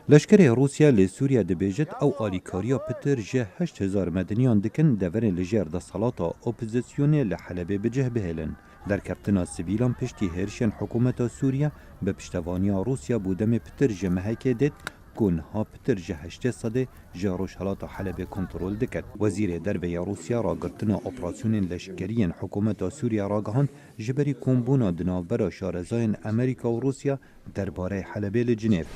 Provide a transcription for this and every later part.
لشکری روسیا لسوریا دبیجت او آلیکاریا پتر جه 8000 مدنیان دکن دورن لجر دا صلاتا اپوزیسیونی لحلبه بجه بهلن. در کپتنا سیویلان پشتی هرشن حکومت سوریا به پشتوانیا روسیا بودم پتر جمعه که دید كونها پتر جهشته صده جاروش حالات حلب کنترل دکد. وزیر دربه روسیا را گرتنا اپراسیون لشکرین حکومت سوریا را گهاند جبری کمبونا دنابرا شارزاین امریکا و روسیا درباره حلب لجنیف.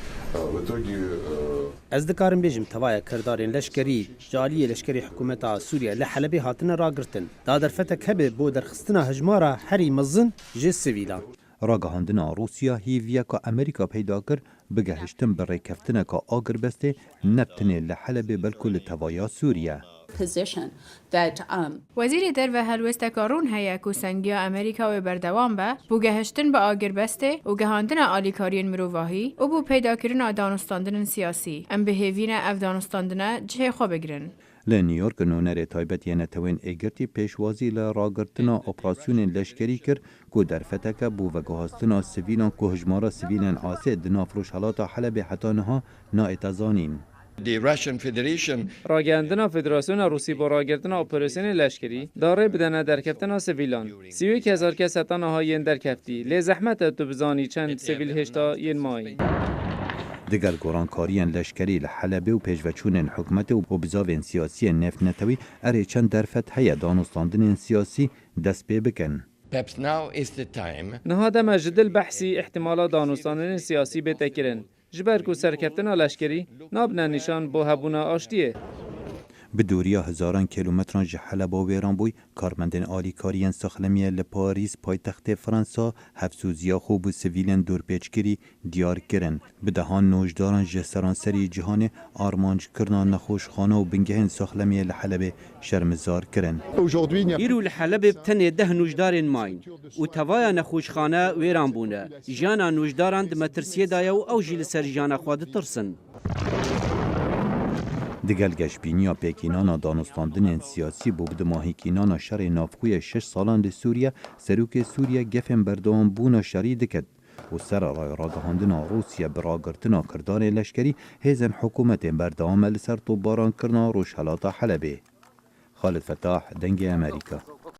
از دکارم بیجم توای کردارین لشکری جالی لشکری حکومت سوریا لحلب هاتن را گرتن. دادر فتک هبه بو درخستنا هجمارا هری مزن جه سویلان. راگهاندنا روسیا هیویا که امریکا پیدا کرد بگهشتن برای کفتن که آگر بسته نبتنه لحلب بلکل توایا سوریا. وزیر در و هلوستکارون هیا که سنگیا امریکا و بردوام به بو گهشتن به آگر بسته و گهاندن آلیکارین مروواهی و بو پیدا کردن دانستاندن سیاسی ام به هیوین افدانستاندن جه خو بگرن. لنیویورک نونر تایبت نتوین اگرتی پیشوازی لراگرتنا اپراسیون لشکری کرد که در فتک بو و گهاستنا سویلان که هجمارا سویلان آسه دنافروش حالات حلب حتانها نائتزانین. راگندنا فدراسیون روسی با راگردنا اپراسیون لشکری داره بدنه درکفتنا سویلان 31000 کس حتانها ین درکفتی لی زحمت تو بزانی چند سویل هشتا ین مای. دگل گورانکاریان لشکری لحلبه و پیشوچون حکومت و بزاوین سیاسی نفت نتوی اره چند درفت هیا دانستاندن سیاسی دست پی بکن. نهاده مجدل بحثی احتمالا دانستاندن سیاسی بتکرن. جبر کو سرکفتنا لشکری نابنا نشان بو هبونا آشتیه. به دوریا هزاران کیلومتران جحله با ویران بوی کارمندان آلیکاریان ساخلمیه لپاریس پایتخت فرانسا حفظوزیا خوب و سویلن دورپیچگیری دیار کرن. به دهان نوجداران جسران سری جهان آرمانج کرنان نخوشخانه و بنگهن ساخلمیه لحلب شرمزار کرن. ایرو لحلب بتنه 10 نوجدارن ماین و توایا نخوشخانه ویران بونه. جانا نوجداران دمترسیه دایا و او جیل سر جانا خواد ترسن. دگل گشبینیا پیکینانا دانستاندن سیاسی بود ماهیکینانا شر نافخوی 6 سالان دی سوریا سروک سوریا گفن بردوان بونا شری دکد و سر رای راگهاندنا روسیا براگرتنا کردار لشکری هیزن حکومت بردوام لسر تو باران کرنا روش حالاتا حلبه. خالد فتاح دنگ امریکا.